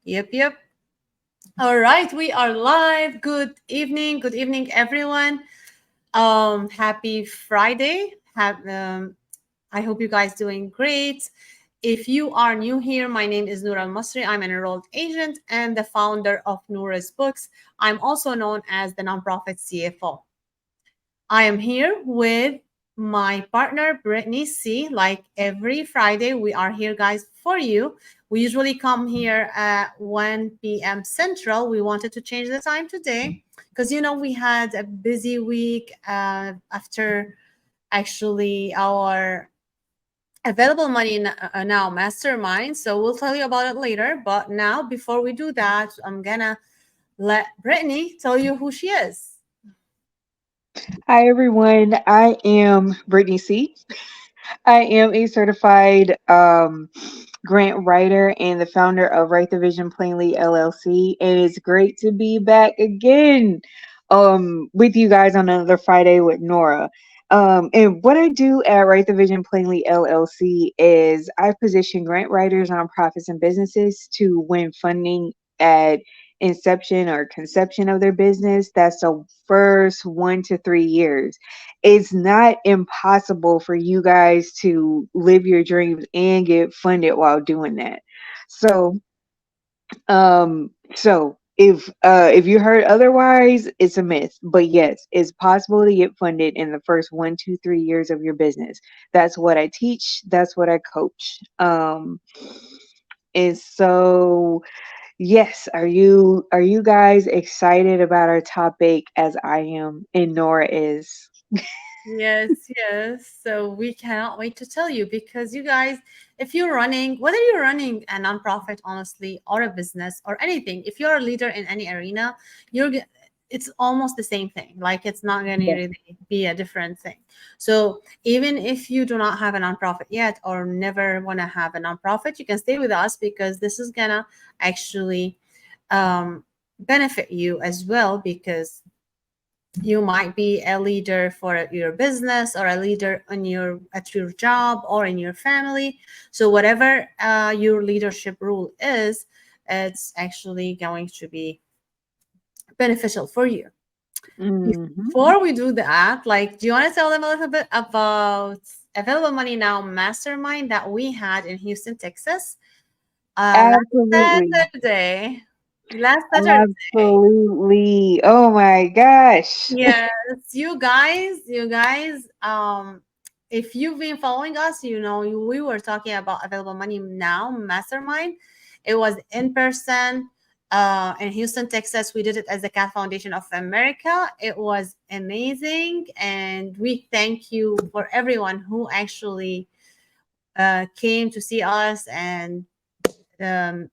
Yep, yep. All right, we are live. Good evening, everyone. Happy Friday. I hope you guys doing great. If you are new here, my name is Noura Almasri. I'm an enrolled agent and the founder of Noura's Books. I'm also known as the nonprofit CFO. I am here with my partner, Brittney C. Like every Friday, we are here, guys, for you. We usually come here at 1 p.m. Central. We wanted to change the time today because, we had a busy week after actually our available money now mastermind. So we'll tell you about it later. But now, before we do that, I'm going to let Brittney tell you who she is. Hi, everyone. I am Brittney C. I am a certified grant writer and the founder of Write the Vision Plainly LLC. And it's great to be back again with you guys on another Friday with Nora. And what I do at Write the Vision Plainly LLC is I position grant writers, nonprofits, and businesses to win funding at inception or conception of their business. That's the first 1 to 3 years. It's not impossible for you guys to live your dreams and get funded while doing that. So, if you heard otherwise, it's a myth. But yes, it's possible to get funded in the first 1, 2, 3 years of your business. That's what I teach. That's what I coach. And so yes, are you guys excited about our topic as I am and Nora is? Yes, yes. So we cannot wait to tell you because you guys, if you're running, whether you're running a nonprofit, honestly, or a business or anything, if you're a leader in any arena, it's almost the same thing. Like it's not going to Yeah. really be a different thing. So even if you do not have a nonprofit yet or never want to have a nonprofit, you can stay with us because this is gonna actually benefit you as well because you might be a leader for your business or a leader on your at your job or in your family. So whatever your leadership role is, it's actually going to be beneficial for you. Hmm. Before we do that, like, do you want to tell them a little bit about Available Money Now Mastermind that we had in Houston, Texas, last Absolutely. Saturday? Last Saturday. Absolutely. Oh my gosh. Yes, you guys, if you've been following us, we were talking about Available Money Now Mastermind. It was in person in Houston, Texas. We did it as the Cat Foundation of America. It was amazing, and we thank you for everyone who actually came to see us and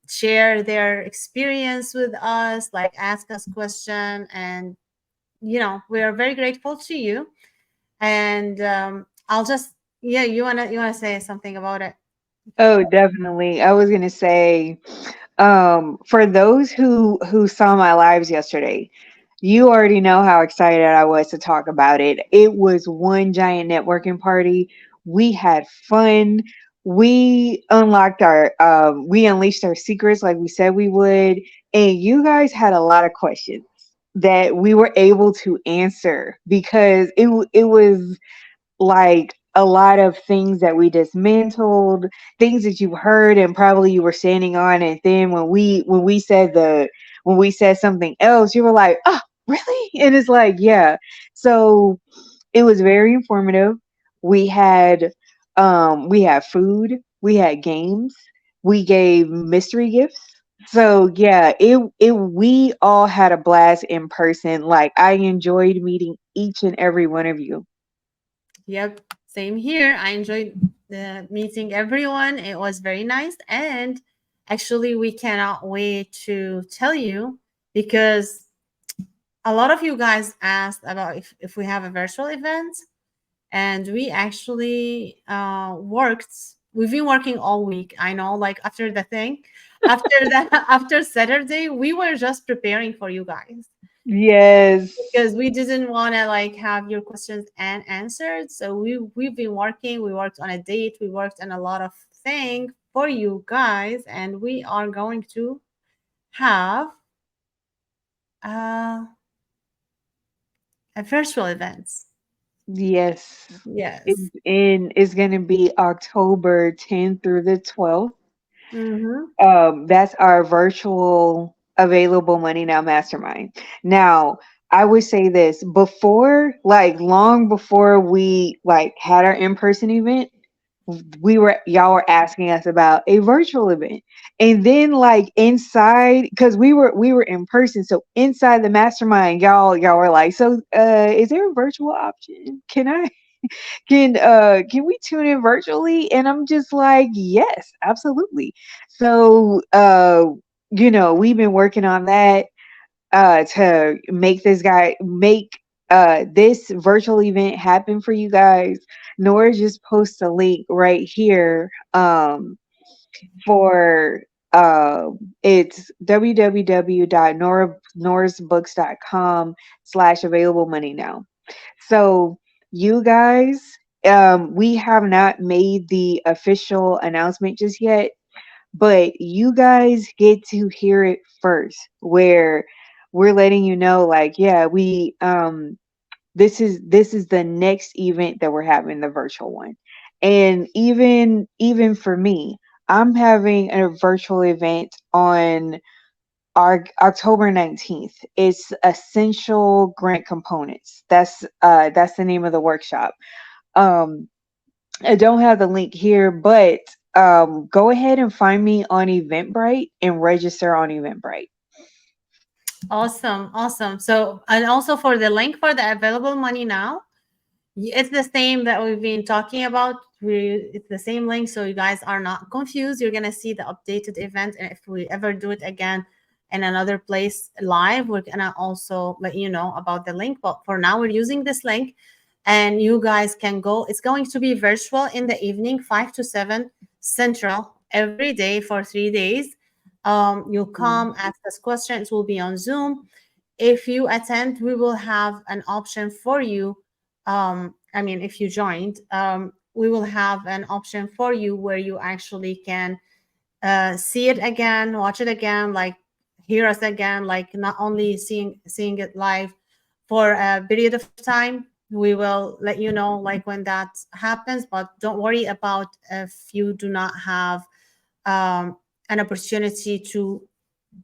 share their experience with us, like ask us question, and we are very grateful to you. And I'll just, yeah, you wanna say something about it? Oh, definitely. I was gonna say, for those who saw my lives yesterday, you already know how excited I was to talk about it. It was one giant networking party. We had fun. We unleashed our secrets like we said we would, and you guys had a lot of questions that we were able to answer because it was like a lot of things that we dismantled, things that you heard and probably you were standing on, and then when we said something else, you were like, "Oh, really?" And it's like, yeah. So it was very informative. We had food, we had games, we gave mystery gifts. So yeah, it we all had a blast in person. Like I enjoyed meeting each and every one of you. Yep, same here. I enjoyed meeting everyone. It was very nice, and actually we cannot wait to tell you because a lot of you guys asked about if we have a virtual event, and we actually worked. We've been working all week. I know, like after the thing, after that, after Saturday, we were just preparing for you guys Yes. because we didn't want to like have your questions and answered. So we've been working. We worked on a date. We worked on a lot of things for you guys, and we are going to have uh, a virtual events. Yes. Yes. It's gonna be October 10th through the 12th. Mm-hmm. That's our virtual available money now mastermind. Now, I would say this before, like long before we like had our in-person event, y'all were asking us about a virtual event. And then like inside, because we were in person, so inside the mastermind, y'all were like, so is there a virtual option? Can we tune in virtually? And I'm just like, yes, absolutely. So we've been working on that to make this virtual event happen for you guys. Nora just post a link right here for it's www.norasbooks.com/available money now. So you guys, we have not made the official announcement just yet, but you guys get to hear it first, where we're letting you know, like, yeah, we this is the next event that we're having, the virtual one. And even for me, I'm having a virtual event on our October 19th. It's essential grant components. That's the name of the workshop. Um I don't have the link here, but go ahead and find me on Eventbrite and register on Eventbrite. Awesome, awesome. So, and also for the link for the available money now, it's the same that we've been talking about. It's the same link, so you guys are not confused. You're gonna see the updated event, and if we ever do it again in another place live, we're gonna also let you know about the link. But for now, we're using this link, and you guys can go. It's going to be virtual in the evening, 5 to 7 Central, every day for 3 days. You'll Mhm. come, ask us questions. Will be on Zoom. If you attend, we will have an option for you. I mean, if you joined, we will have an option for you where you actually can see it again, watch it again, like hear us again, like not only seeing it live for a period of time. We will let you know like when that happens, but don't worry about if you do not have an opportunity to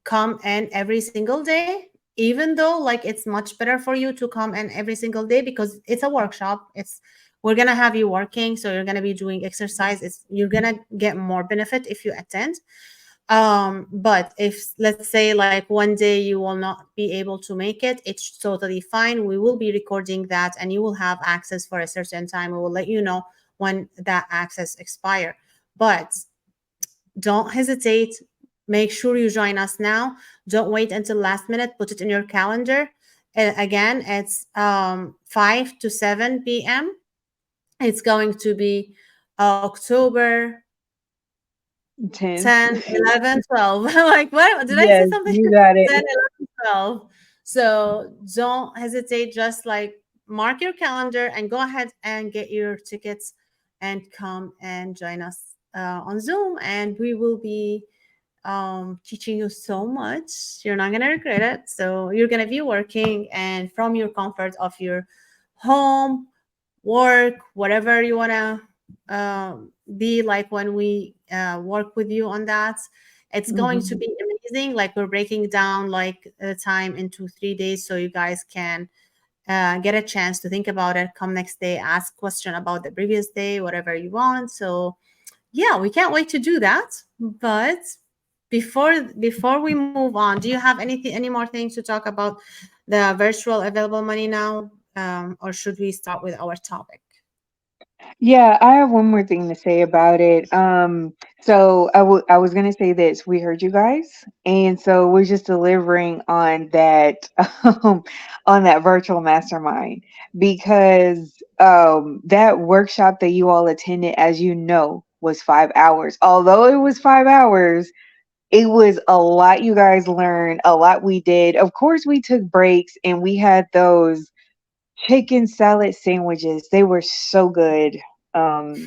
come in every single day, even though like it's much better for you to come in every single day because it's a workshop. It's We're gonna have you working, so you're gonna be doing exercise. You're gonna get more benefit if you attend. But if let's say like one day you will not be able to make it, it's totally fine. We will be recording that and you will have access for a certain time. We will let you know when that access expire. But don't hesitate. Make sure you join us now. Don't wait until last minute. Put it in your calendar. Again, it's 5 to 7 p.m. It's going to be October 10th. 10, 11, 12. Like, what? Did I say Yes, something? you got 10, it. 11, 12. So don't hesitate. Just like mark your calendar and go ahead and get your tickets and come and join us on Zoom. And we will be teaching you so much. You're not going to regret it. So you're going to be working and from your comfort of your home, work, whatever you want to be like when we work with you on that. It's going to Mhm. be amazing. Like we're breaking down like the time into 3 days so you guys can get a chance to think about it. Come next day, ask question about the previous day, whatever you want. So yeah, we can't wait to do that. But before we move on, do you have any more things to talk about the virtual available money now, or should we start with our topic? Yeah, I have one more thing to say about it. So I was gonna say this. We heard you guys, and so we're just delivering on that on that virtual mastermind because that workshop that you all attended, as you know, was 5 hours. Although it was 5 hours, it was a lot you guys learned, a lot we did. Of course, we took breaks and we had those chicken salad sandwiches. They were so good. I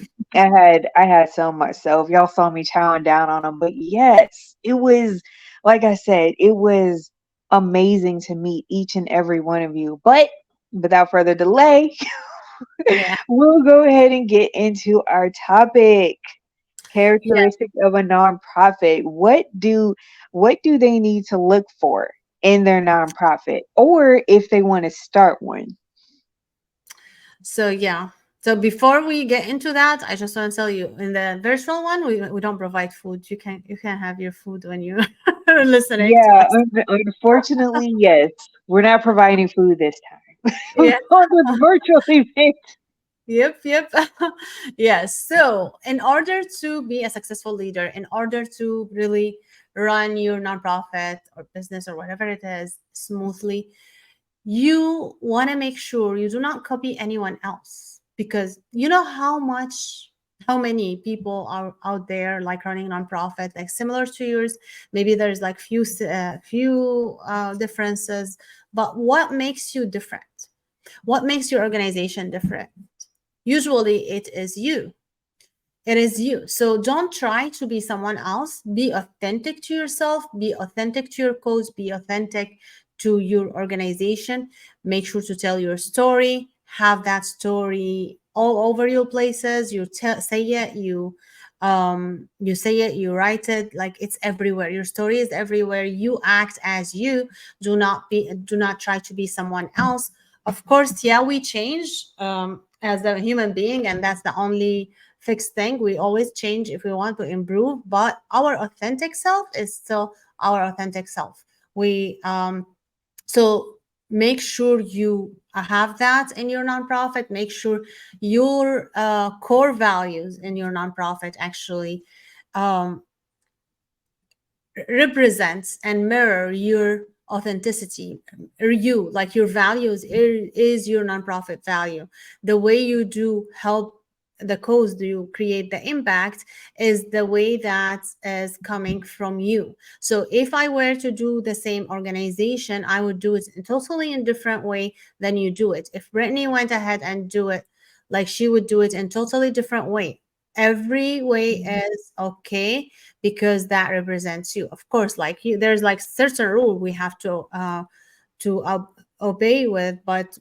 had some myself. Y'all saw me chowing down on them, but yes, it was like I said, it was amazing to meet each and every one of you. But without further delay, Yeah. we'll go ahead and get into our topic. Yeah. Characteristics of a nonprofit. What do they need to look for in their nonprofit, or if they want to start one? So yeah. So before we get into that, I just want to tell you in the virtual one, we don't provide food. You can have your food when you are listening to Yeah, us. unfortunately, yes. We're not providing food this time Yeah. on the virtual event. Yep, yep. Yes. So, in order to be a successful leader, in order to really run your nonprofit or business or whatever it is smoothly, you want to make sure you do not copy anyone else, because you know how many people are out there like running nonprofit like similar to yours. Maybe there's like few differences, but what makes you different? What makes your organization different? Usually it is you. It is you. So don't try to be someone else. Be authentic to yourself, be authentic to your cause, be authentic to your organization. Make sure to tell your story, have that story all over your places. Say it, you say it, you write it, like it's everywhere. Your story is everywhere. You act as you. Do not try to be someone else. Of course, yeah, we change as a human being, and that's the only fixed thing. We always change if we want to improve, but our authentic self is still our authentic self. We so make sure you have that in your nonprofit. Make sure your core values in your nonprofit actually um, represents and mirror your authenticity, or you like your values is your nonprofit value. The way you do help the cause, do you create the impact, is the way that is coming from you. So if I were to do the same organization, I would do it in totally in different way than you do it. If Brittney went ahead and do it, like she would do it in totally different way. Every way is okay, because that represents you. Of course, like you, there's like certain rule we have to obey with, but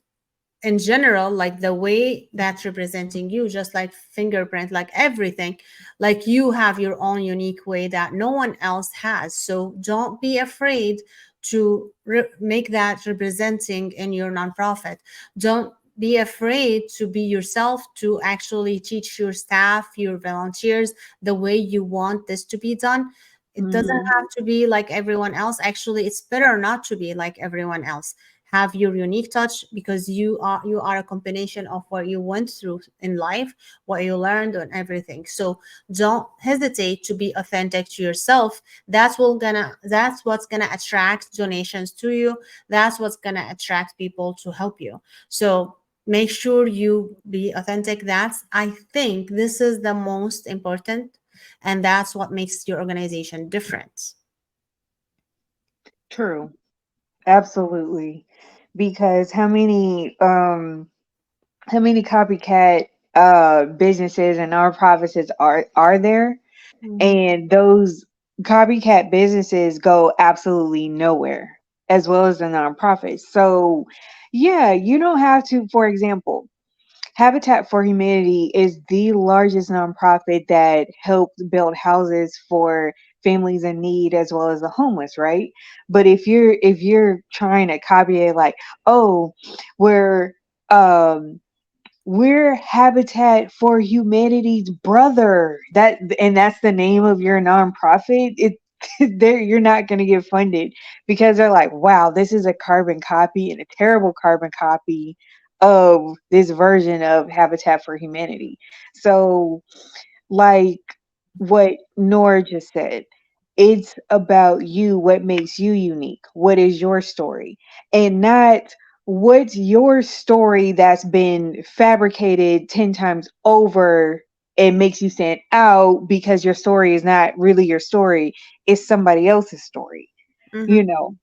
in general, like the way that's representing you, just like fingerprint, like everything, like you have your own unique way that no one else has. So don't be afraid to make that representing in your nonprofit. Don't be afraid to be yourself, to actually teach your staff, your volunteers, the way you want this to be done. It doesn't Hmm. have to be like everyone else. Actually, it's better not to be like everyone else. Have your unique touch, because you are a combination of what you went through in life, what you learned, and everything. So don't hesitate to be authentic to yourself. That's what's gonna attract donations to you. That's what's gonna attract people to help you. So make sure you be authentic. That's, I think, this is the most important, and that's what makes your organization different. True. Absolutely. Because how many copycat businesses and nonprofits are there? Mhm. And those copycat businesses go absolutely nowhere, as well as the nonprofits. So yeah, you don't have to, for example, Habitat for Humanity is the largest nonprofit that helps build houses for families in need as well as the homeless, right? But if you're trying to copy it like, oh, we're um we're Habitat for Humanity's brother. That's the name of your nonprofit. It there you're not going to get funded because they're like, wow, this is a carbon copy and a terrible carbon copy of this version of Habitat for Humanity. So like what Nora just said, it's about you, what makes you unique, what is your story, and not what's your story that's been fabricated 10 times over and makes you stand out because your story is not really your story, it's somebody else's story, you Mhm. know.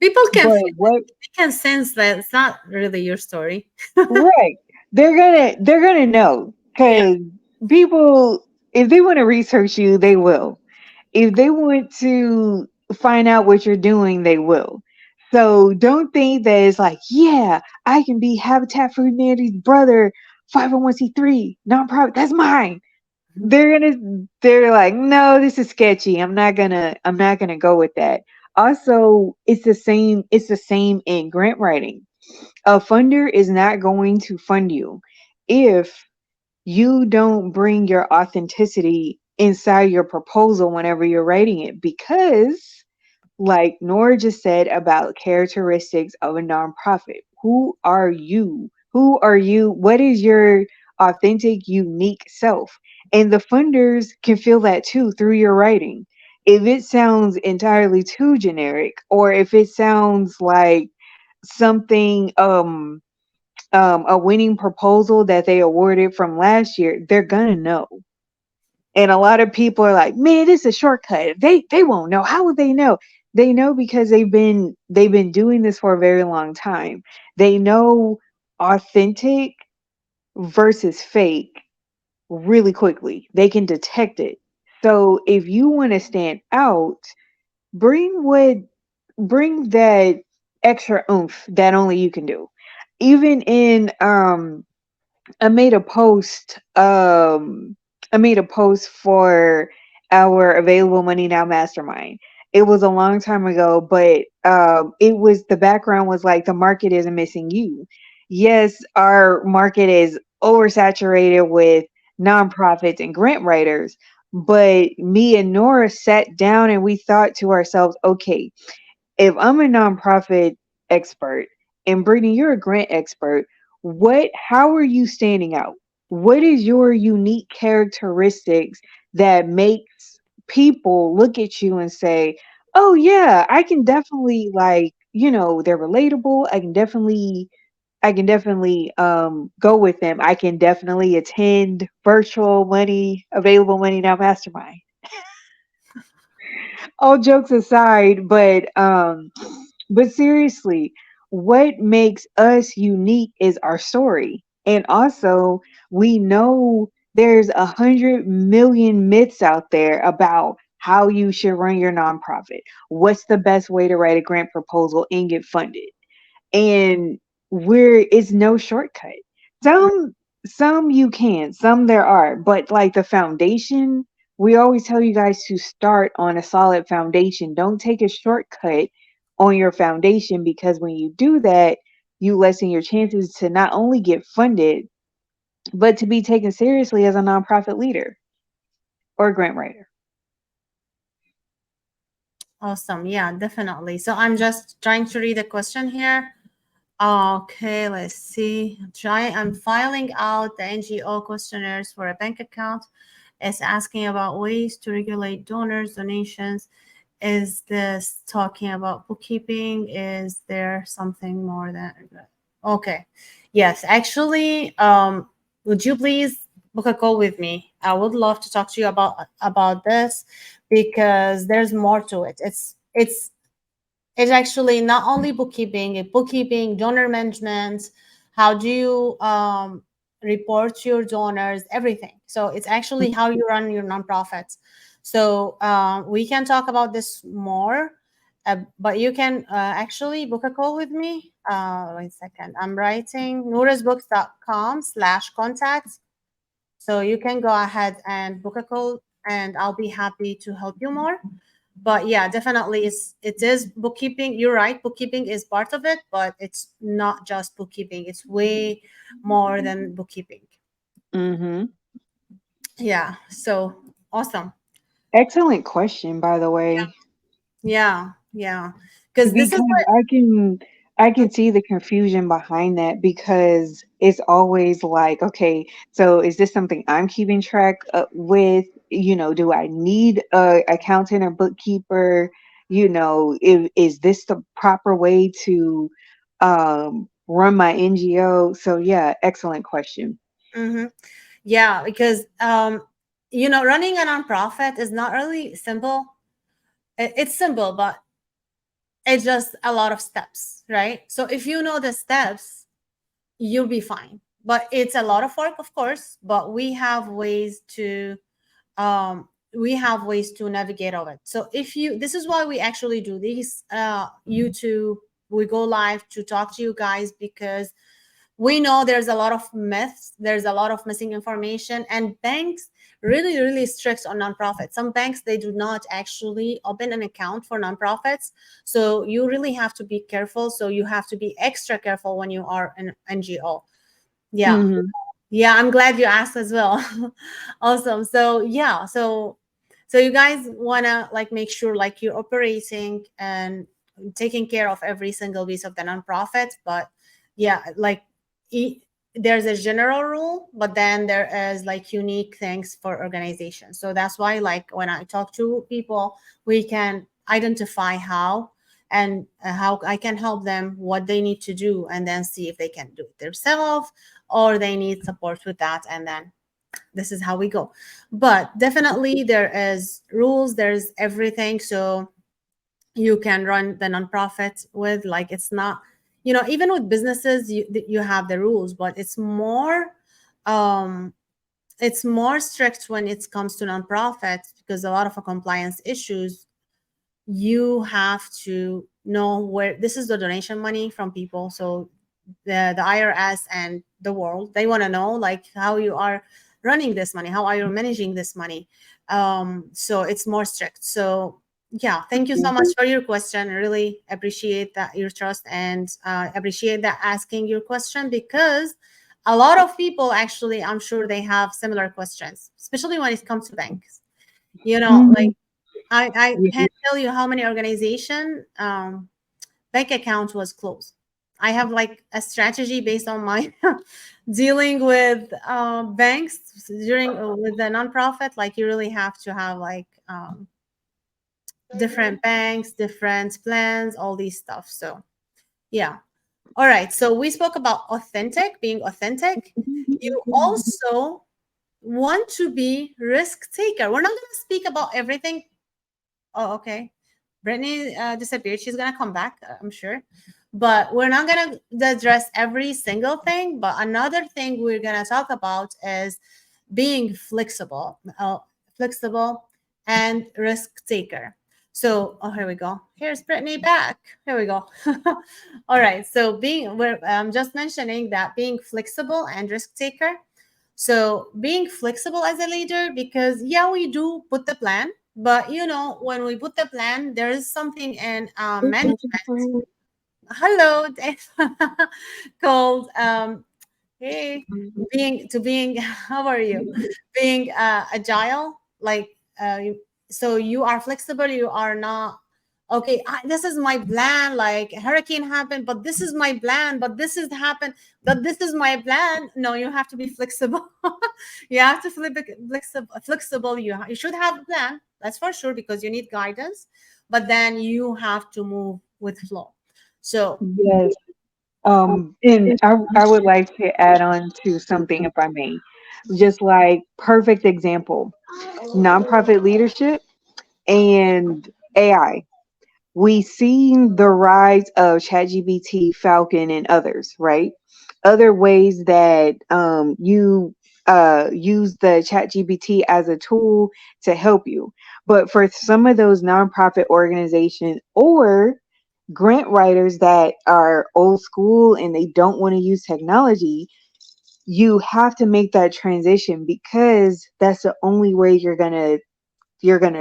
People can But feel it. what They can sense that it's not really your story. right, they're gonna know Yeah. because people, if they want to research you, they will. If they want to find out what you're doing, they will. So don't think that it's like, yeah, I can be Habitat for Humanity's brother, 501c3 nonprofit. That's mine. They're like, no, this is sketchy. I'm not gonna go with that. Also, it's the same in grant writing. A funder is not going to fund you if you don't bring your authenticity inside your proposal whenever you're writing it, because like Nora just said about characteristics of a nonprofit. Who are you? Who are you? What is your authentic, unique self? And the funders can feel that too through your writing. If it sounds entirely too generic, or if it sounds like something a winning proposal that they awarded from last year, they're gonna know. And a lot of people are like, man, this is a shortcut. They won't know. How would they know? They know because they've been doing this for a very long time. They know authentic versus fake really quickly. They can detect it. So if you want to stand out, bring what bring that extra oomph that only you can do. Even in I made a post. I made a post for our Available Money Now mastermind. It was a long time ago, but it was the background was like the market isn't missing you. Yes, our market is oversaturated with nonprofits and grant writers, but me and Nora sat down and we thought to ourselves, okay, if I'm a nonprofit expert and Brittany, you're a grant expert, how are you standing out? What is your unique characteristics that makes people look at you and say, "Oh yeah, I can definitely they're relatable. I can definitely go with them. I can definitely attend virtual money available money now mastermind." All jokes aside, but seriously, what makes us unique is our story. And also, we know there's 100 million myths out there about how you should run your nonprofit. What's the best way to write a grant proposal and get funded? And it's no shortcut. Some you can, some there are, but like the foundation, we always tell you guys to start on a solid foundation. Don't take a shortcut on your foundation, because when you do that, you lessen your chances to not only get funded, but to be taken seriously as a nonprofit leader or grant writer. Awesome. Yeah, definitely. So I'm just trying to read the question here. Okay, let's see. I'm filing out the NGO questionnaires for a bank account. It's asking about ways to regulate donors, donations. Is this talking about bookkeeping? Is there something more than okay? Yes, actually, would you please book a call with me? I would love to talk to you about this because there's more to it. It's actually not only bookkeeping, donor management. How do you report to your donors? Everything. So it's actually how you run your nonprofits. So we can talk about this more, but you can actually book a call with me. Wait a second. I'm writing nourasbooks.com/contact. So you can go ahead and book a call, and I'll be happy to help you more. But yeah, definitely it is bookkeeping. You're right, bookkeeping is part of it, but it's not just bookkeeping. It's way more than bookkeeping. Hmm. Yeah, so awesome. Excellent question, by the way. Yeah, yeah, because this is Because I can see the confusion behind that, because it's always like, okay, so is this something I'm keeping track with? Do I need a accountant or bookkeeper? Is this the proper way to run my NGO? So yeah, excellent question. hmm yeah, because running a nonprofit is not really simple. It's simple, but it's just a lot of steps, right? So if you know the steps, you'll be fine. But it's a lot of work, of course, but we have ways to we have ways to navigate of it. So if you, this is why we actually do these YouTube, we go live to talk to you guys, because we know there's a lot of myths, there's a lot of missing information, and banks really really strict on nonprofits. Some banks, they do not actually open an account for nonprofits, so you really have to be careful. So you have to be extra careful when you are an NGO. Yeah. Hmm. Yeah, I'm glad you asked as well. Awesome. So yeah, so you guys wanna like make sure like you're operating and taking care of every single piece of the nonprofit. But yeah, like e- there's a general rule, but then there is like unique things for organizations. So that's why like when I talk to people, we can identify how, and how I can help them, what they need to do, and then see if they can do it themselves or they need support with that, and then this is how we go. But definitely there is rules, there's everything. So you can run the nonprofit with, like, it's not, you know, even with businesses, you have the rules, but um it's more strict when it comes to nonprofits, because a lot of compliance issues. You have to know where this is the donation money from people. So the IRS and the world, they want to know like how you are running this money, how are you managing this money. So it's more strict. So yeah, thank you so much for your question. I really appreciate that, your trust, and appreciate that asking your question, because a lot of people actually, I'm sure they have similar questions, especially when it comes to banks. You know, like Hmm. I Yeah. can't tell you how many organization bank account was closed. I have like a strategy based on my dealing with banks during with the nonprofit. Like you really have to have like different banks, different plans, all these stuff. So yeah. All right. So we spoke about authentic, being authentic. You also want to be risk taker. We're not going to speak about everything. Oh, okay. Brittany disappeared. She's gonna come back, I'm sure. But we're not gonna address every single thing. But another thing we're gonna talk about is being flexible and risk taker. So, oh, here we go. Here's Brittany back. Here we go. All right. So, we're just mentioning that being flexible and risk taker. So being flexible as a leader, because yeah, we do put the plan, but you know, when we put the plan, there is something in management. Hello, Dave. Called hey, being. How are you? Being agile, like so you are flexible. You are not okay. This is my plan. Like a hurricane happened, but this is my plan. But this is happened. But this is my plan. No, you have to be flexible. You have to flip it flexible. Flexible. You should have a plan. That's for sure, because you need guidance. But then you have to move with flow. So Yes. And I would like to add on to something, if I may. Just like perfect example, nonprofit leadership and AI. We seen the rise of ChatGPT, Falcon, and others, right? Other ways that you use the ChatGPT as a tool to help you. But for some of those nonprofit organizations or grant writers that are old school and they don't want to use technology, you have to make that transition because that's the only way you're gonna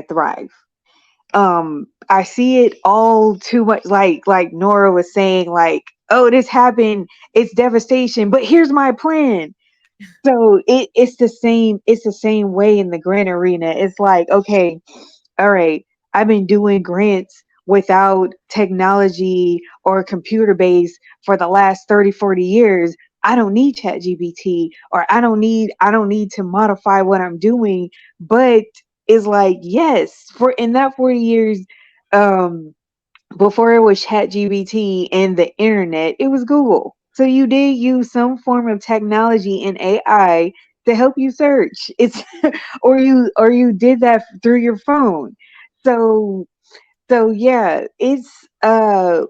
thrive. I see it all too much, like Nora was saying, like, oh, this happened, it's devastation, but here's my plan. So it's the same way in the grant arena. It's like, okay, all right, I've been doing grants without technology or computer base for the last 30, 40 years. I don't need ChatGPT, or I don't need to modify what I'm doing. But it's like, yes, for in that 40 years, um, before it was ChatGPT and the internet, it was Google. So you did use some form of technology and AI to help you search. It's or you did that through your phone. So so yeah, it's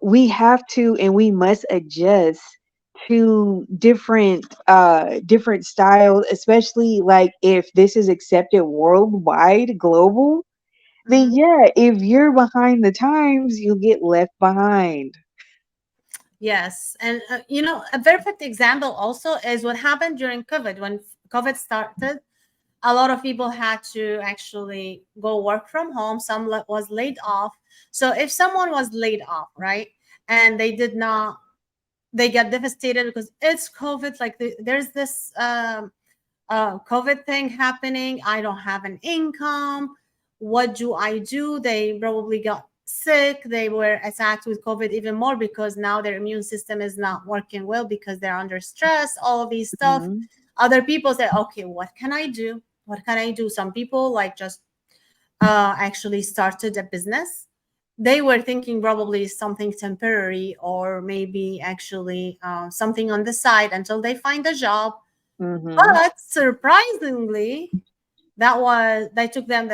we have to and we must adjust to different styles, especially like if this is accepted worldwide, global, then Mhm. yeah, if you're behind the times, you'll get left behind. Yes, and a perfect example also is what happened during COVID. When COVID started, a lot of people had to actually go work from home. Some was laid off. So if someone was laid off, right, and they did not, they got devastated because it's COVID. Like there's this COVID thing happening. I don't have an income. What do I do? They probably got sick. They were attacked with COVID even more because now their immune system is not working well because they're under stress, all of these stuff. Mhm. Other people say, okay, what can I do? What can I do? Some people like just actually started a business. They were thinking probably something temporary or maybe actually something on the side until they find a job. Mhm. But surprisingly, that took them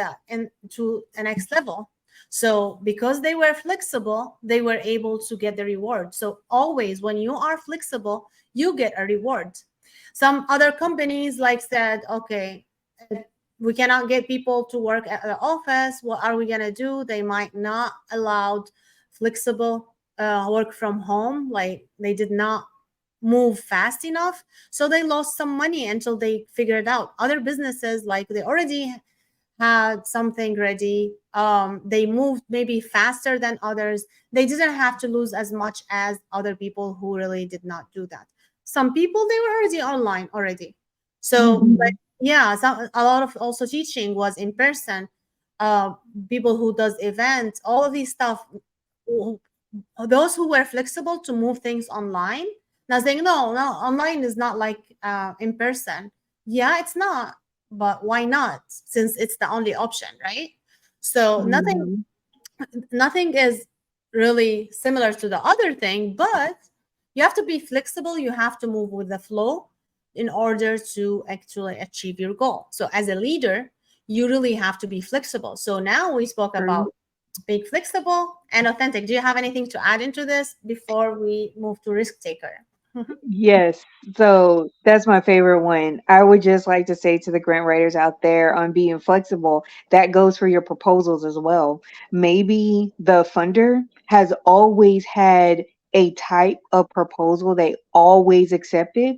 to the next level. So because they were flexible, they were able to get the reward. So always when you are flexible, you get a reward. Some other companies like said, okay, we cannot get people to work at the office. What are we gonna do? They might not allowed flexible work from home. Like they did not move fast enough, so they lost some money until they figured out. Other businesses, like they already had something ready, they moved maybe faster than others. They didn't have to lose as much as other people who really did not do that. Some people, they were already online already. So but Mhm. yeah, a lot of also teaching was in person. uh, People who does events, all of these stuff, those who were flexible to move things online. Now saying no, online is not like in person. Yeah, it's not, but why not, since it's the only option, right? So Mhm. nothing is really similar to the other thing, but you have to be flexible, you have to move with the flow in order to actually achieve your goal. So as a leader, you really have to be flexible. So now we spoke True. about being flexible and authentic. Do you have anything to add into this before we move to risk taker? Yes. So that's my favorite one. I would just like to say to the grant writers out there on being flexible, that goes for your proposals as well. Maybe the funder has always had a type of proposal they always accepted.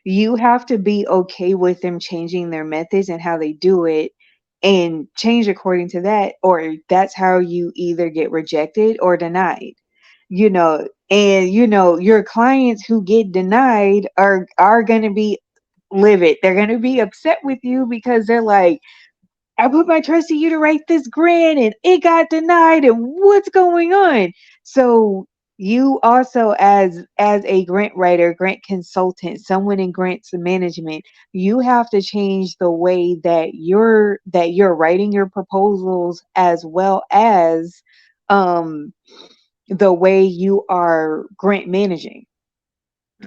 You have to be okay with them changing their methods and how they do it and change according to that, or that's how you either get rejected or denied. And your clients who get denied are going to be livid. They're going to be upset with you because they're like, I put my trust in you to write this grant and it got denied, and what's going on? So you also, as a grant writer, grant consultant, someone in grants management, you have to change the way that you're writing your proposals, as well as um the way you are grant managing.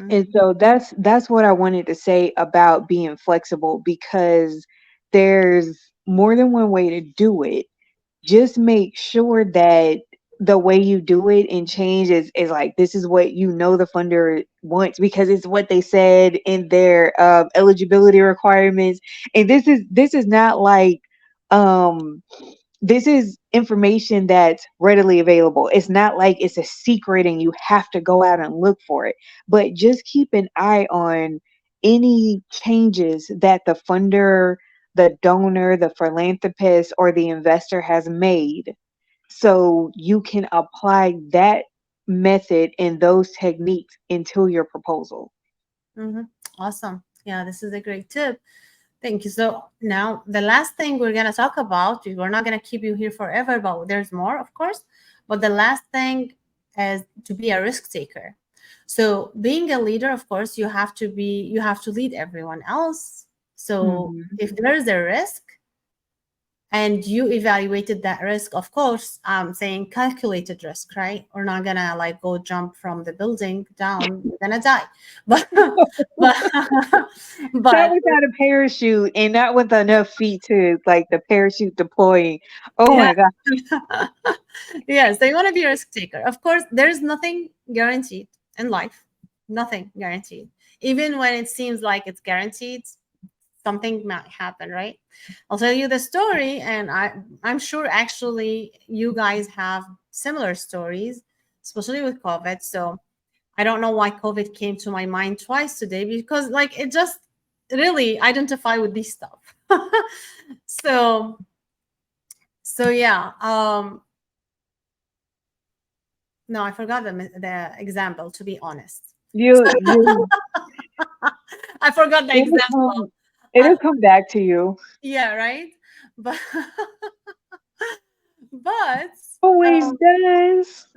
And Mhm. so that's what I wanted to say about being flexible, because there's more than one way to do it. Just make sure that the way you do it and change is like, this is what the funder wants because it's what they said in their eligibility requirements. And this is not like um this is information that's readily available. It's not like it's a secret and you have to go out and look for it. But just keep an eye on any changes that the funder, the donor, the philanthropist, or the investor has made, so you can apply that method and those techniques into your proposal. Mhm. Awesome. Yeah, this is a great tip. Thank you. So now the last thing we're gonna talk about, we're not gonna keep you here forever, but there's more, of course. But the last thing is to be a risk taker. So being a leader, of course, you have to lead everyone else. So Mhm. if there is a risk, and you evaluated that risk, of course, saying calculated risk, right? We're not gonna like go jump from the building down, you're gonna die. but but Not but without a parachute and not with enough feet to like the parachute deploying. Oh yeah. my god. Yes, they want to be a risk taker. Of course, there's nothing guaranteed in life. Nothing guaranteed. Even when it seems like it's guaranteed, something might happen, right? I'll tell you the story, and I'm sure actually you guys have similar stories, especially with COVID. So I don't know why COVID came to my mind twice today, because like it just really identify with this stuff. so yeah. No, I forgot the example, to be honest. You I forgot the it'll example. come I, it'll come back to you. yeah, right. But but Always um, does.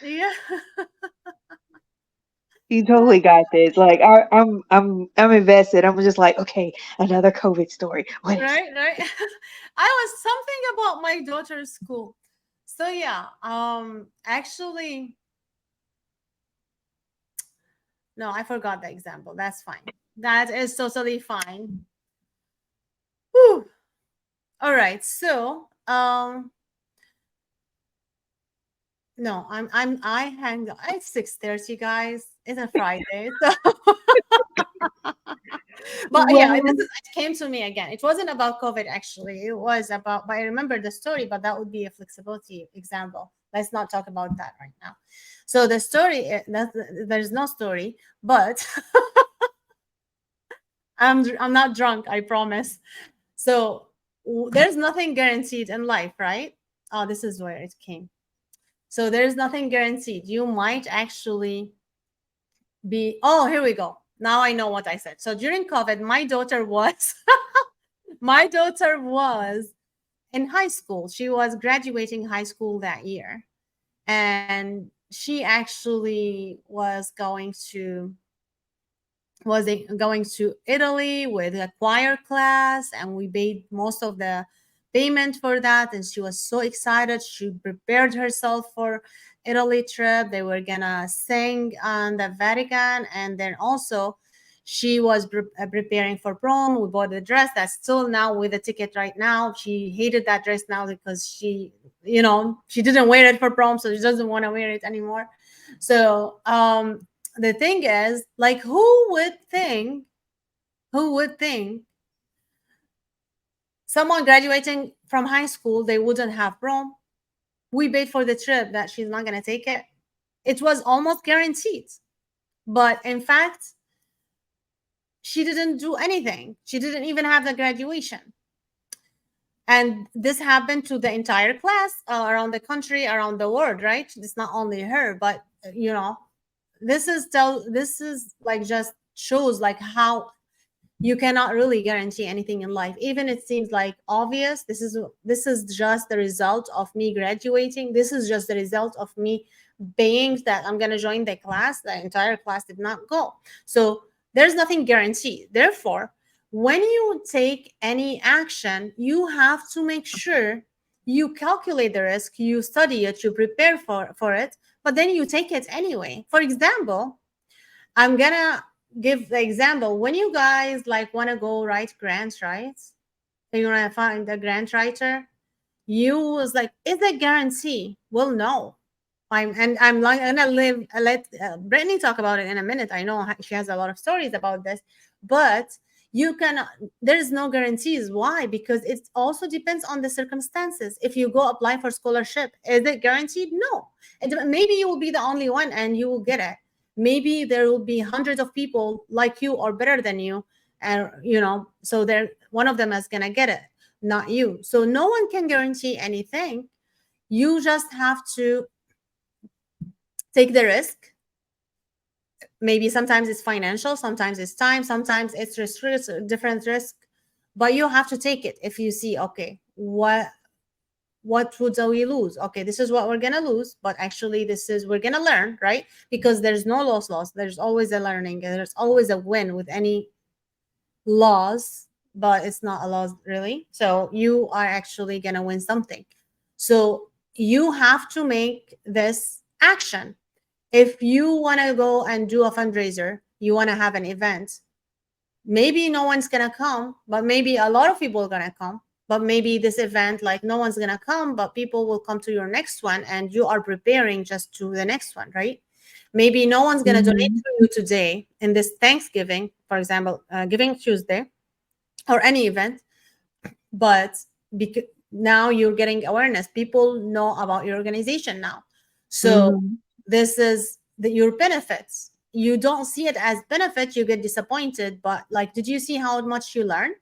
yeah, You totally got this. Like I'm invested. I'm just like, okay, another COVID story. What is right, right. I was something about my daughter's school. So yeah, actually, no, I forgot the example. That's fine. That is totally fine. Whew. All right. So, no, I hang. It's 6:30, guys. It's a Friday. So, but yeah, well, it came to me again. It wasn't about COVID actually. It was about. But I remember the story. But that would be a flexibility example. Let's not talk about that right now. So the story, there's no story, but I'm not drunk. I promise. So there's nothing guaranteed in life, right? Oh, this is where it came. So there's nothing guaranteed. You might actually be. Oh, here we go. Now I know what I said. So during COVID, my daughter was my daughter was in high school. She was graduating high school that year, and she actually going to Italy with a choir class, and we paid most of the payment for that. And she was so excited. She prepared herself for Italy trip. They were gonna sing on the Vatican, and then also she was preparing for prom. We bought the dress that's still now with the ticket right now. She hated that dress now because she didn't wear it for prom, so she doesn't want to wear it anymore. So the thing is, like, who would think someone graduating from high school, they wouldn't have prom? We paid for the trip, that she's not going to take it. It was almost guaranteed, but in fact she didn't do anything. She didn't even have the graduation. And this happened to the entire class, around the country, around the world, right? It's not only her, but this is like just shows like how you cannot really guarantee anything in life. Even it seems like obvious, this is just the result of me graduating. This is just the result of me being that I'm going to join the class. The entire class did not go. So there's nothing guaranteed. Therefore, when you take any action, you have to make sure you calculate the risk, you study it, you prepare for it, but then you take it anyway. For example, I'm gonna give the example. When you guys like want to go write grants, right? So you want to find a grant writer. You was like, is it guarantee? Well, no. I'm like gonna let Brittney talk about it in a minute. I know she has a lot of stories about this, but you can. There's no guarantees. Why? Because it also depends on the circumstances. If you go apply for scholarship, is it guaranteed? No. Maybe you will be the only one and you will get it. Maybe there will be hundreds of people like you or better than you, and so there one of them is gonna get it, not you. So no one can guarantee anything. You just have to take the risk. Maybe sometimes it's financial, sometimes it's time, sometimes it's different risk, but you have to take it. If you see, okay, what would we lose? Okay, this is what we're gonna lose, but actually this is we're gonna learn, right? Because there's no loss. There's always a learning, and there's always a win with any loss, but it's not a loss really. So you are actually gonna win something. So you have to make this action. If you want to go and do a fundraiser, you want to have an event, maybe no one's going to come, but maybe a lot of people are going to come. But maybe this event, like, no one's going to come, but people will come to your next one, and you are preparing just to the next one, right? Maybe no one's going to donate Mhm. for you today in this Thanksgiving, for example, Giving Tuesday, or any event, but because now you're getting awareness, people know about your organization now. So Mhm. this is your benefits. You don't see it as benefit, you get disappointed, but like, did you see how much you learned?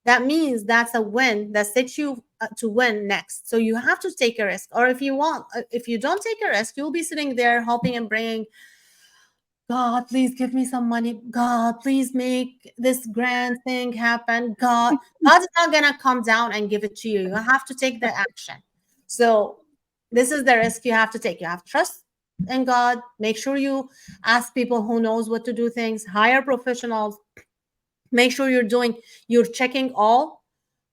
That means that's a win that sets you to win next. So you have to take a risk. Or if you don't take a risk, you'll be sitting there hoping and praying, God, please give me some money. God, please make this grand thing happen. God's not gonna come down and give it to you. You have to take the action. So this is the risk you have to take. You have trust in God. Make sure you ask people who knows what to do things. Hire professionals. Make sure you're checking all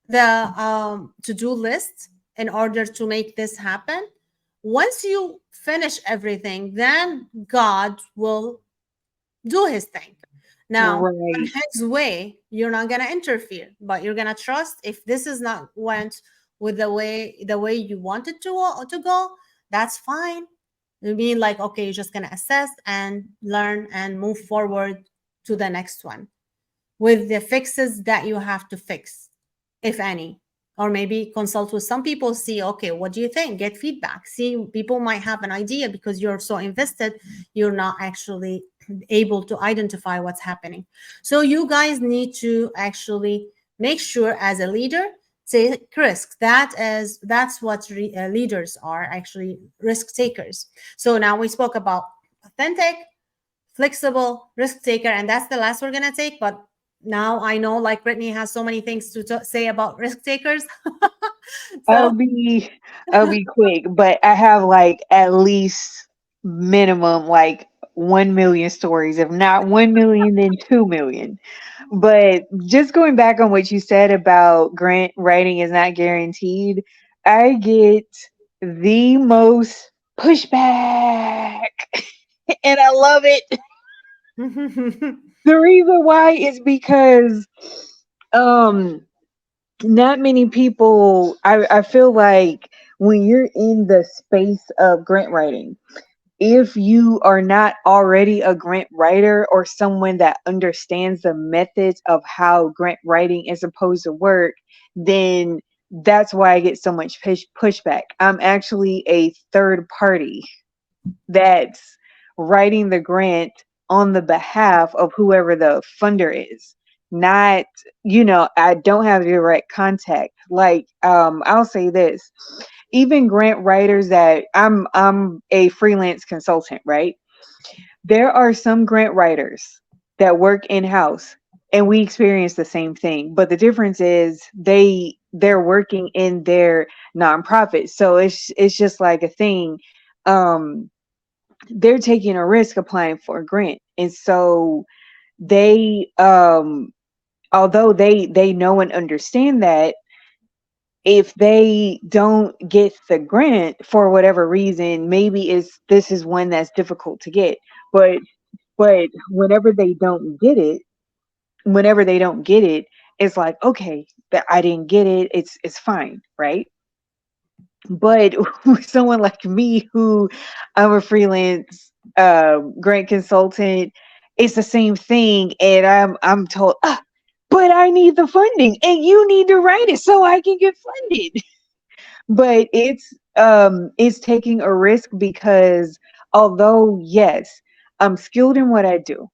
the to-do list in order to make this happen. Once you finish everything, then God will do his thing. Now, on Right. his way, you're not gonna interfere, but you're gonna trust. If this is not went with the way you wanted to go, that's fine. You mean like, okay, you're just gonna assess and learn and move forward to the next one with the fixes that you have to fix, if any. Or maybe consult with some people, see, okay, what do you think? Get feedback. See, people might have an idea because you're so invested, you're not actually able to identify what's happening. So you guys need to actually make sure as a leader, take risks. That's what leaders are, actually risk takers. So now we spoke about authentic, flexible, risk taker, and that's the last we're gonna take. But now I know, like, Brittney has so many things to say about risk takers. I'll So be I'll be quick, but I have like at least minimum like 1 million stories. If not 1 million, then 2 million. But just going back on what you said about grant writing is not guaranteed, I get the most pushback and I love it. The reason why is because um not many people I feel like when you're in the space of grant writing, if you are not already a grant writer or someone that understands the methods of how grant writing is supposed to work, then that's why I get so much pushback. I'm actually a third party that's writing the grant on the behalf of whoever the funder is. Not, I don't have direct contact. Like, I'll say this. Even grant writers that I'm a freelance consultant, right? There are some grant writers that work in-house and we experience the same thing. But the difference is they're working in their nonprofit. So it's just like a thing. Um they're taking a risk applying for a grant, and so they although they know and understand that if they don't get the grant for whatever reason, maybe is this is one that's difficult to get, but whenever they don't get it, it's like, okay, that I didn't get it, it's fine, right? But with someone like me, who I'm a freelance grant consultant, it's the same thing, and I'm told, but I need the funding, and you need to write it so I can get funded. But it's taking a risk because although yes, I'm skilled in what I do,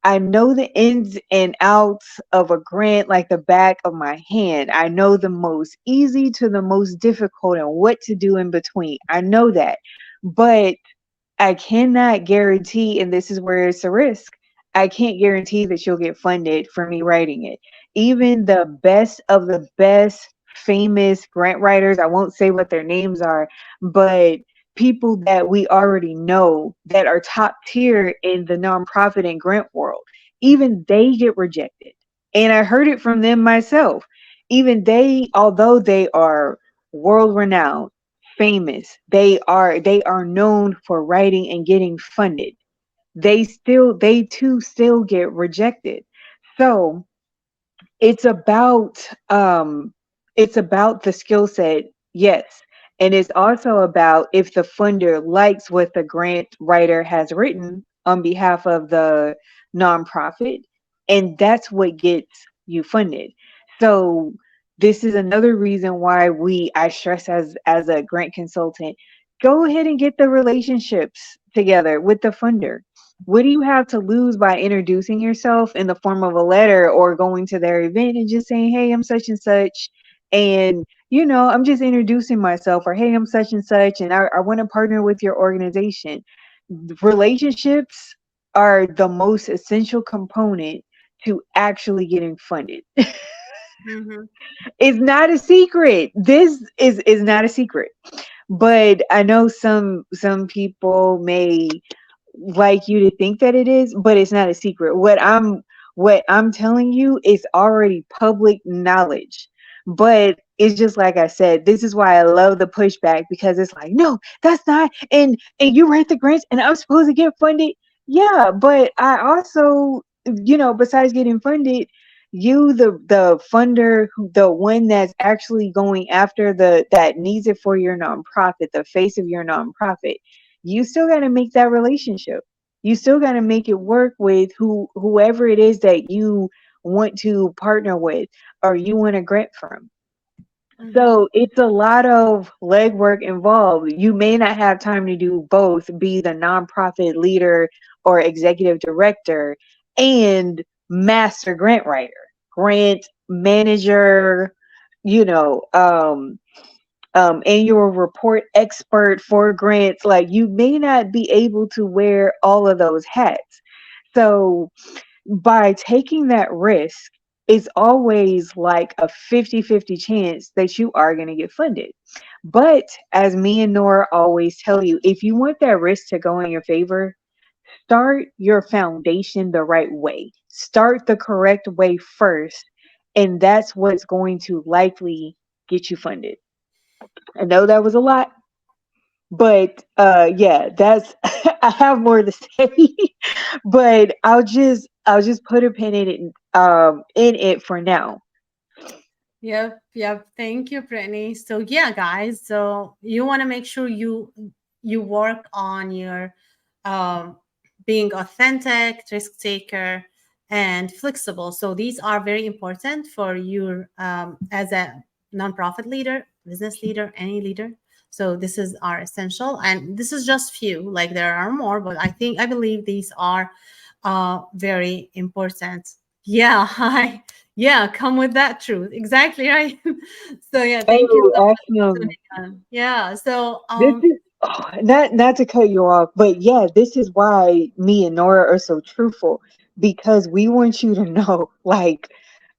I know the ins and outs of a grant like the back of my hand. I know the most easy to the most difficult and what to do in between. I know that. But I cannot guarantee, and this is where it's a risk. I can't guarantee that you'll get funded for me writing it. Even the best of the best famous grant writers, I won't say what their names are, but people that we already know that are top tier in the nonprofit and grant world, even they get rejected. And I heard it from them myself. Even they, although they are world renowned, famous, they are known for writing and getting funded, they too still get rejected. So it's about um it's about the skill set, yes, And it's also about if the funder likes what the grant writer has written on behalf of the nonprofit, and that's what gets you funded. So this is another reason why I stress as a grant consultant, go ahead and get the relationships together with the funder. What do you have to lose by introducing yourself in the form of a letter or going to their event and just saying, hey, I'm such and such, and I'm just introducing myself, or hey, I'm such and such, and I want to partner with your organization. Relationships are the most essential component to actually getting funded. Mm-hmm. It's not a secret. This is not a secret. But I know some people may like you to think that it is, but it's not a secret. What I'm telling you is already public knowledge. But it's just like I said, this is why I love the pushback, because it's like, no, that's not, and you write the grants and I'm supposed to get funded. Yeah, but I also, besides getting funded, you the funder, the one that's actually going after the that needs it for your nonprofit, the face of your nonprofit, you still got to make that relationship. You still got to make it work with whoever it is that you want to partner with or you want to grant from. Mm-hmm. So it's a lot of legwork involved. You may not have time to do both, be the nonprofit leader or executive director and master grant writer, grant manager, you know, annual report expert for grants. Like, you may not be able to wear all of those hats. So by taking that risk, it's always like a 50-50 chance that you are going to get funded. But as me and Nora always tell you, if you want that risk to go in your favor, start your foundation the right way. Start the correct way first, and that's what's going to likely get you funded. I know that was a lot, but yeah, that's I have more to say, but I'll just put a pin in it for now. Yep, yep. Thank you, Brittany. So yeah, guys. So you want to make sure you work on your um, being authentic, risk taker, and flexible. So these are very important for your as a nonprofit leader, business leader, any leader. So this is are essential, and this is just few. Like there are more, but I believe these are very important. Yeah, hi. Yeah, come with that truth. Exactly right. So yeah, thank you Oh, so much for awesome. tuning in. Yeah. So This is not to cut you off, but yeah, this is why me and Nora are so truthful, because we want you to know, like,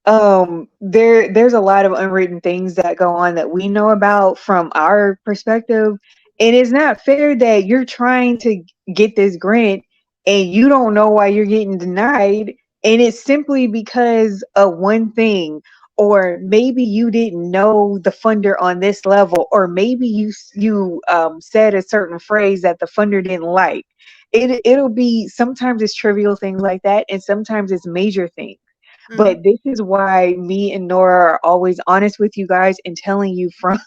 there's a lot of unwritten things that go on that we know about from our perspective, and it's not fair that you're trying to get this grant and you don't know why you're getting denied, and it's simply because of one thing, or maybe you didn't know the funder on this level, or maybe you said a certain phrase that the funder didn't like. It'll be, sometimes it's trivial things like that, and sometimes it's major things. mhm. But this is why me and Nora are always honest with you guys and telling you from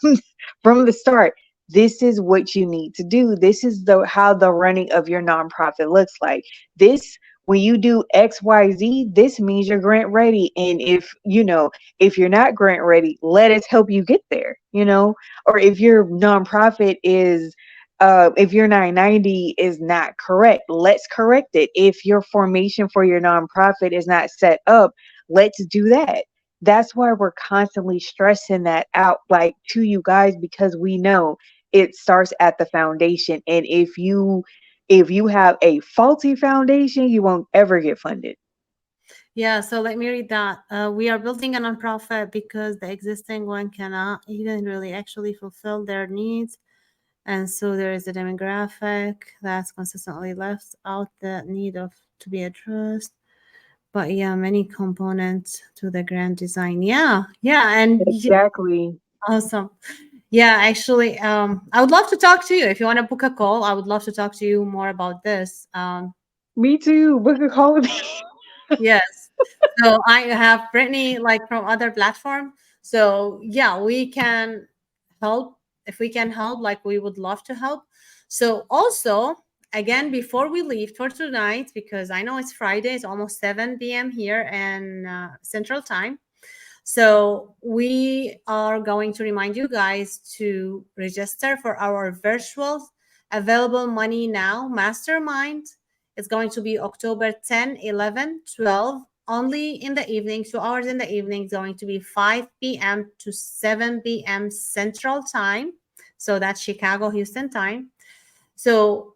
from the start, this is what you need to do. This is the how the running of your nonprofit looks like. This, when you do XYZ, this means you're grant ready. And if you're not grant ready, let us help you get there. Or if your nonprofit is if your 990 is not correct, let's correct it. If your formation for your nonprofit is not set up, let's do that. That's why we're constantly stressing that out, like, to you guys, because we know it starts at the foundation. And if you have a faulty foundation, you won't ever get funded. Yeah. So let me read that. We are building a nonprofit because the existing one cannot even really actually fulfill their needs. And so there is a demographic that's consistently left out that need of to be addressed. But yeah, many components to the grand design. Yeah, yeah, and yeah, Exactly. awesome. Yeah, actually, I would love to talk to you if you want to book a call. I would love to talk to you more about this. Me too. Book a call with me. Yes. So I have Brittany like from other platform. So yeah, we can help. if we can help, like we would love to help. So also, again, before we leave for tonight, because I know it's Friday, it's almost 7 p.m. here in Central Time. So we are going to remind you guys to register for our virtual available money now mastermind. It's going to be October 10, 11, 12, only in the evening, 2 hours in the evening. It's going to be 5 p.m. to 7 p.m. Central Time. So that's Chicago, Houston time. So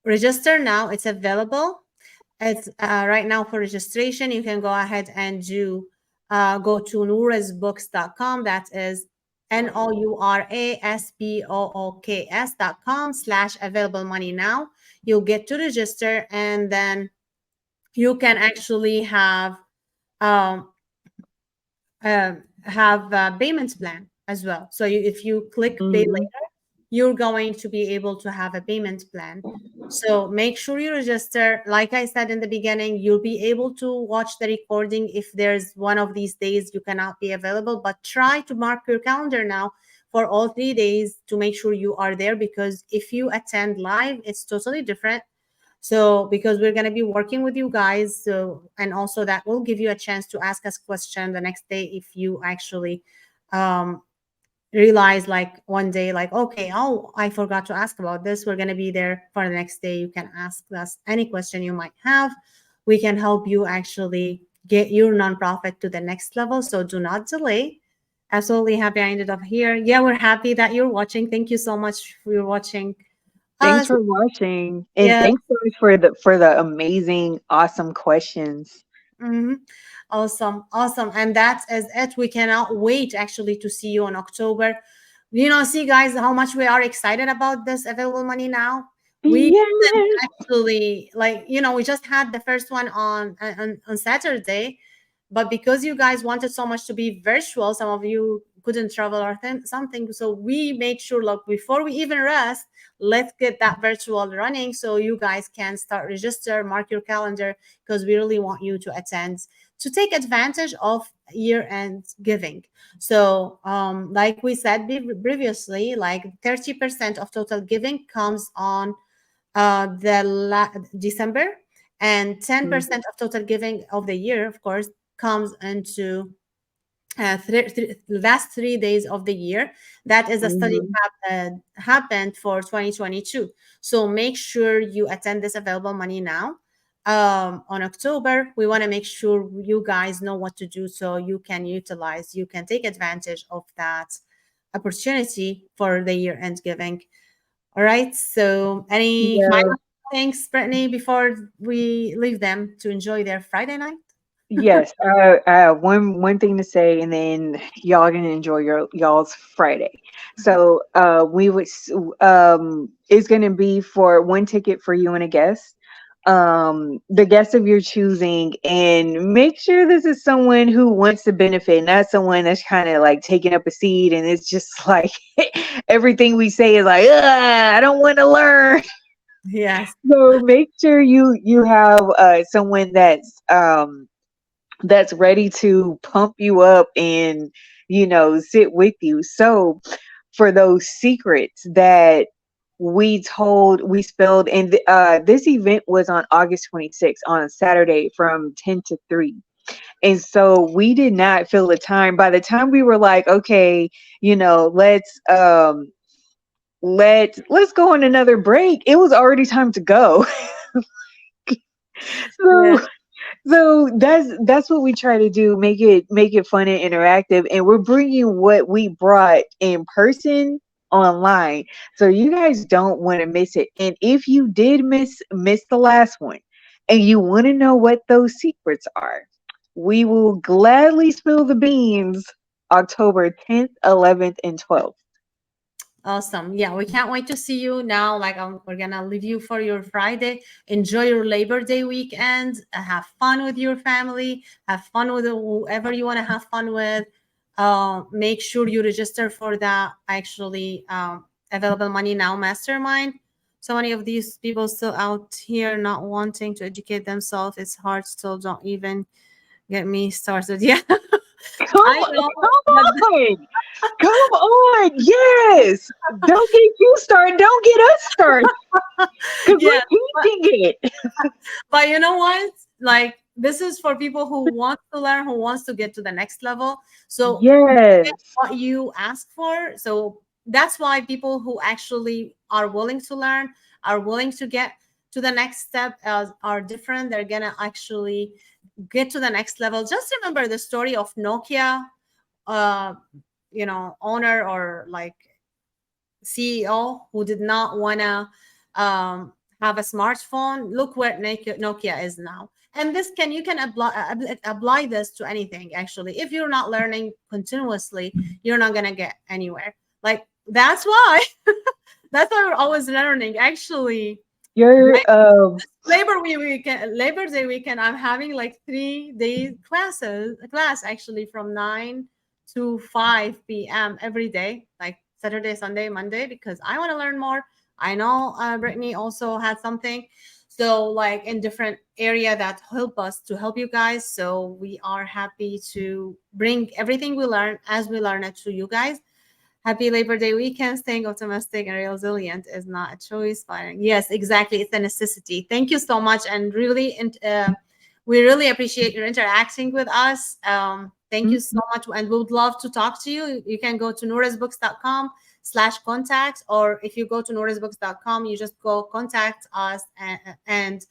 register now. It's available. It's right now for registration. You can go ahead and do go to nourasbooks.com. That is nourasbooks.com /available money now. You'll get to register, and then you can actually um, have a payment plan as well. So if you click pay Hmm. later, you're going to be able to have a payment plan. So make sure you register. Like I said in the beginning, you'll be able to watch the recording if there's one of these days you cannot be available, but try to mark your calendar now for all 3 days to make sure you are there, because if you attend live, it's totally different. So because we're going to be working with you guys, so and also that will give you a chance to ask us question the next day if you actually um realize like one day like, okay, oh, I forgot to ask about this. We're going to be there for the next day. You can ask us any question you might have. We can help you actually get your nonprofit to the next level, so do not delay. Absolutely happy I ended up here. Yeah, we're happy that you're watching. Thank you so much for your watching Thanks us. for watching, and Yeah. thanks guys for the amazing, awesome questions. Mhm. Awesome, awesome. And that is it. We cannot wait actually to see you in October. See, guys, how much we are excited about this available money now. We didn't Yes. actually like, we just had the first one on Saturday, but because you guys wanted so much to be virtual, some of you couldn't travel or something. So we made sure, like, before we even rest, let's get that virtual running so you guys can start register, mark your calendar, because we really want you to attend to take advantage of year-end giving. So, like we said previously, like 30% of total giving comes on December, and 10% of total giving of the year, of course, comes into last 3 days of the year. That is a study Mm-hmm. happened for 2022. So make sure you attend this available money now. On October, we want to make sure you guys know what to do so you can take advantage of that opportunity for the year end giving. All right. So any Yeah. final things, Brittany, before we leave them to enjoy their Friday night? Yes. One thing to say, and then y'all gonna enjoy y'all's Friday. So, it's gonna be for one ticket for you and a guest. The guest of your choosing, and make sure this is someone who wants to benefit, not someone that's kind of like taking up a seat and it's just like everything we say is like, I don't want to learn. Yes. So make sure you have someone that's ready to pump you up and sit with you. So for those secrets that we spilled, and this event was on August 26th on a Saturday from 10 to 3. And so we did not feel the time. By the time we were like, okay, let's go on another break, it was already time to go. Yeah. So So that's what we try to do, make it fun and interactive, and we're bringing what we brought in person online. So you guys don't want to miss it. And if you did miss the last one and you want to know what those secrets are, we will gladly spill the beans October 10th, 11th, and 12th. Awesome. Yeah, we can't wait to see you now. Like, we're gonna leave you for your Friday. Enjoy your Labor Day weekend. Have fun with your family. Have fun with whoever you want to have fun with. Make sure you register for that actually available money now mastermind. So many of these people still out here not wanting to educate themselves. It's hard still. Don't even get me started. Yeah, Come I on, know. come But on. Come on, yes. Don't get you started. Don't get us started because Yeah, we're teaching it. but you know what? Like this is for people who want to learn, who wants to get to the next level. So get Yes, what you ask for. So that's why people who actually are willing to learn, are willing to get to the next step, are different. They're gonna actually get to the next level. Just remember the story of Nokia, uh, owner or like CEO who did not want to have a smartphone. Look where Nokia is now. And this can you can apply this to anything actually. If you're not learning continuously, you're not gonna get anywhere. Like that's why that's why we're always learning. Actually, you're Labor Day weekend, I'm having like 3 days class actually from 9 to 5 p.m. every day, like Saturday, Sunday, Monday, because I want to learn more. I know Brittany also had something, so like in different area that help us to help you guys. So we are happy to bring everything we learn as we learn it to you guys. Happy Labor Day weekend. Staying optimistic and resilient is not a choice. But yes, exactly. It's a necessity. Thank you so much. And really, we really appreciate your interacting with us. Thank you so much. And we would love to talk to you. You can go to nourasbooks.com/contact, or if you go to nourasbooks.com, you just go contact us, and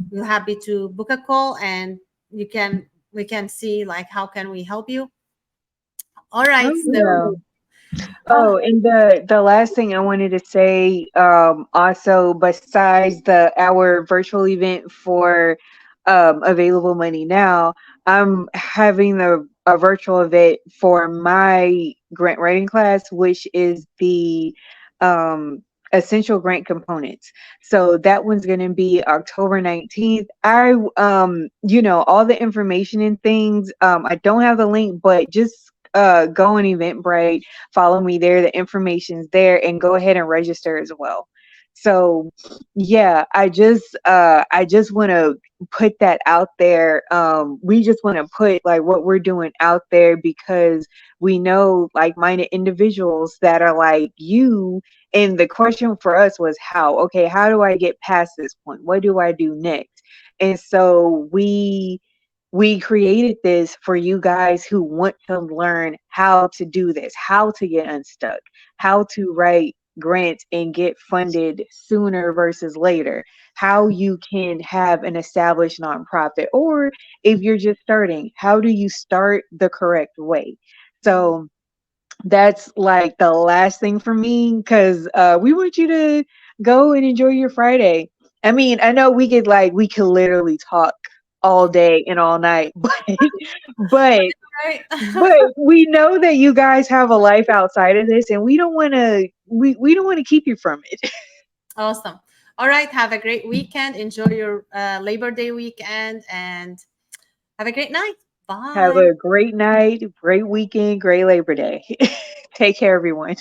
we're happy to book a call, and we can see like how can we help you. All right. oh yeah. So uh, Oh, and the last thing I wanted to say, also besides the our virtual event for available money now, I'm having a virtual event for my grant writing class, which is the um essential grant components. So that one's going to be October 19th. All the information and things, I don't have the link, but just go on Eventbrite, follow me there. The information's there, and go ahead and register as well. So yeah, I just want to put that out there. We just want to put like what we're doing out there because we know like-minded individuals that are like you. And the question for us was how? Okay, how do I get past this point? What do I do next? And so we created this for you guys who want to learn how to do this, how to get unstuck, how to write grants and get funded sooner versus later, how you can have an established nonprofit, or if you're just starting, how do you start the correct way? So that's like the last thing for me because we want you to go and enjoy your Friday. I mean, I know we could literally talk all day and all night, but right. but we know that you guys have a life outside of this, and we don't want to keep you from it. Awesome. All right. Have a great weekend. Enjoy your Labor Day weekend and have a great night. Have Bye. a great night, great weekend, great Labor Day. Take care, everyone.